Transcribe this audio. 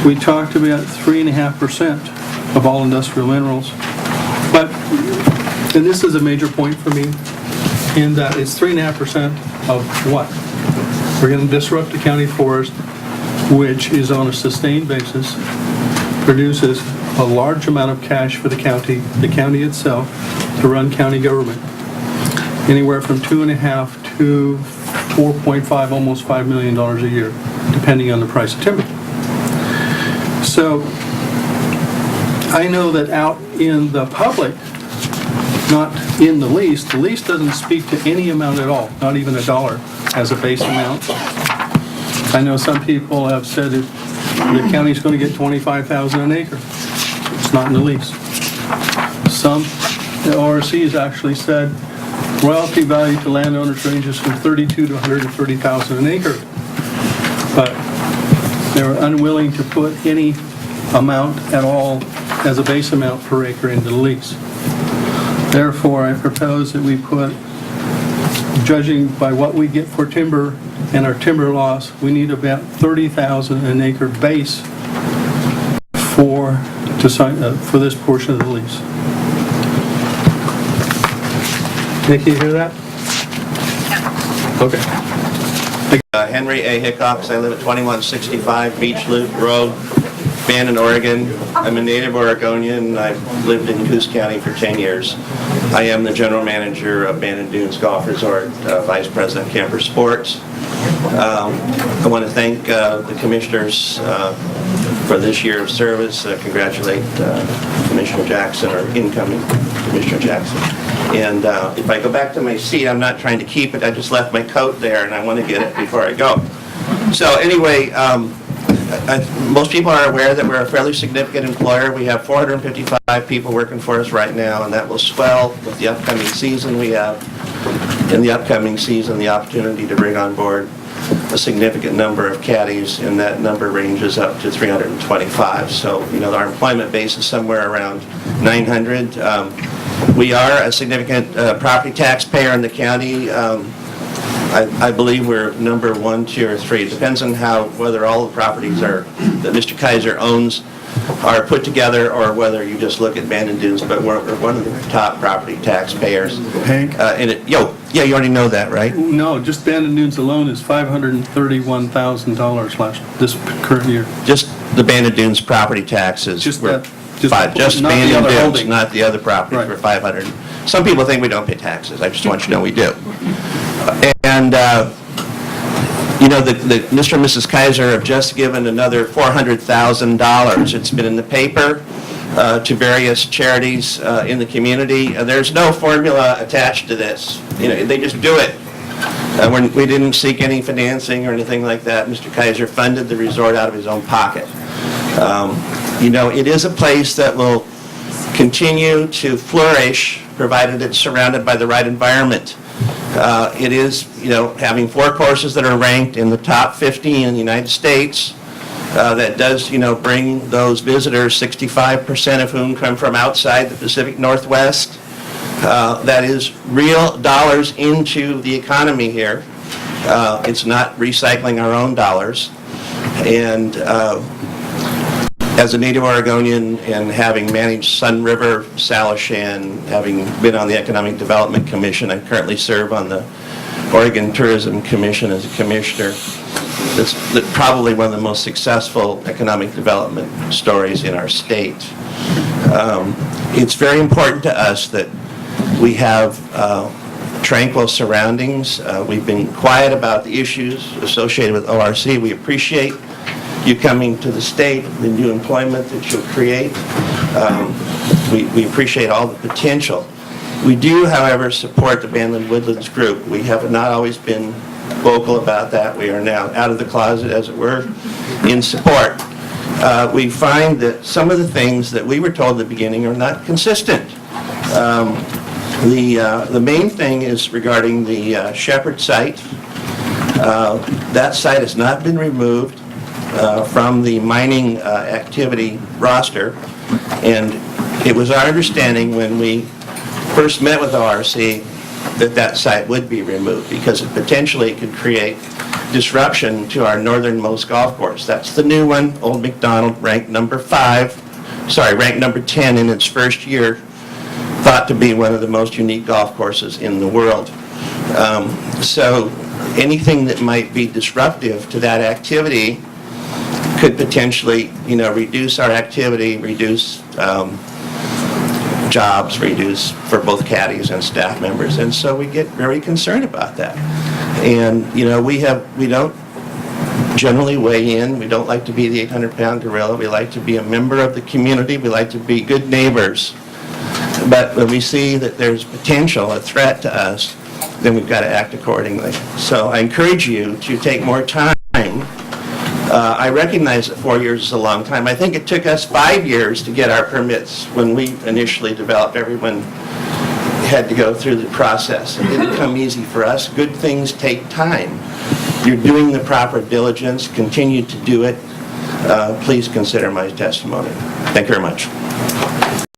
we talked about 3.5% of all industrial minerals. But, and this is a major point for me, in that it's 3.5% of what? We're going to disrupt the county forest, which is on a sustained basis, produces a large amount of cash for the county itself, to run county government. Anywhere from $2.5 to $4.5, almost $5 million a year, depending on the price of timber. So I know that out in the public, not in the lease doesn't speak to any amount at all, not even $1 as a base amount. I know some people have said that the county's going to get $25,000 an acre. It's not in the lease. Some ORC has actually said royalty value to landowners ranges from $32,000 to $130,000 an acre, but they're unwilling to put any amount at all as a base amount per acre into the lease. Therefore, I propose that we put, judging by what we get for timber and our timber loss, we need about $30,000 an acre base for this portion of the lease. Nikki, you hear that? Okay. Henry A. Hickox. I live at 2165 Beach Loop Road, Bandon, Oregon. I'm a native Oregonian. I've lived in Coos County for 10 years. I am the general manager of Bandon Dunes Golf Resort, vice president Camper Sports. I want to thank the commissioners for this year of service. Congratulate Commissioner Jackson, or incoming Commissioner Jackson. And if I go back to my seat, I'm not trying to keep it. I just left my coat there, and I want to get it before I go. So anyway, most people are aware that we're a fairly significant employer. We have 455 people working for us right now, and that will swell with the upcoming season. We have, in the upcoming season, the opportunity to bring on board a significant number of caddies, and that number ranges up to 325. So, our employment base is somewhere around 900. We are a significant property taxpayer in the county. I believe we're number 1, 2, or 3. It depends on whether all the properties that Mr. Kaiser owns are put together, or whether you just look at Bandon Dunes, but we're one of the top property taxpayers. Hank? You already know that, right? No, just Bandon Dunes alone is $531,000 this current year. Just the Bandon Dunes property taxes. Just were that. Just not Bandon the other Dunes, holding. not the other properties, Right. for 500. Some people think we don't pay taxes. I just want you to know we do. And Mr. and Mrs. Kaiser have just given another $400,000. It's been in the paper to various charities in the community. There's no formula attached to this. They just do it. We didn't seek any financing or anything like that. Mr. Kaiser funded the resort out of his own pocket. It is a place that will continue to flourish, provided it's surrounded by the right environment. It is, having 4 courses that are ranked in the top 50 in the United States. That does, bring those visitors, 65% of whom come from outside the Pacific Northwest. That is real dollars into the economy here. It's not recycling our own dollars. And as a native Oregonian, and having managed Sun River, Salishan, having been on the Economic Development Commission, I currently serve on the Oregon Tourism Commission as a commissioner. It's probably one of the most successful economic development stories in our state. It's very important to us that we have tranquil surroundings. We've been quiet about the issues associated with ORC. We appreciate you coming to the state, the new employment that you'll create. We appreciate all the potential. We do, however, support the Bandland Woodlands Group. We have not always been vocal about that. We are now out of the closet, as it were, in support. We find that some of the things that we were told at the beginning are not consistent. The main thing is regarding the Shepherd site. That site has not been removed from the mining activity roster, and it was our understanding when we first met with ORC that site would be removed, because it potentially could create disruption to our northernmost golf course. That's the new one, Old McDonald, ranked number 10 in its first year, thought to be one of the most unique golf courses in the world. So anything that might be disruptive to that activity could potentially, reduce our activity, reduce jobs, reduce for both caddies and staff members, and so we get very concerned about that. And we don't generally weigh in. We don't like to be the 800-pound gorilla. We like to be a member of the community. We like to be good neighbors. But when we see that there's potential, a threat to us, then we've got to act accordingly. So I encourage you to take more time. I recognize that 4 years is a long time. I think it took us 5 years to get our permits when we initially developed. Everyone had to go through the process. It didn't come easy for us. Good things take time. You're doing the proper diligence. Continue to do it. Please consider my testimony. Thank you very much.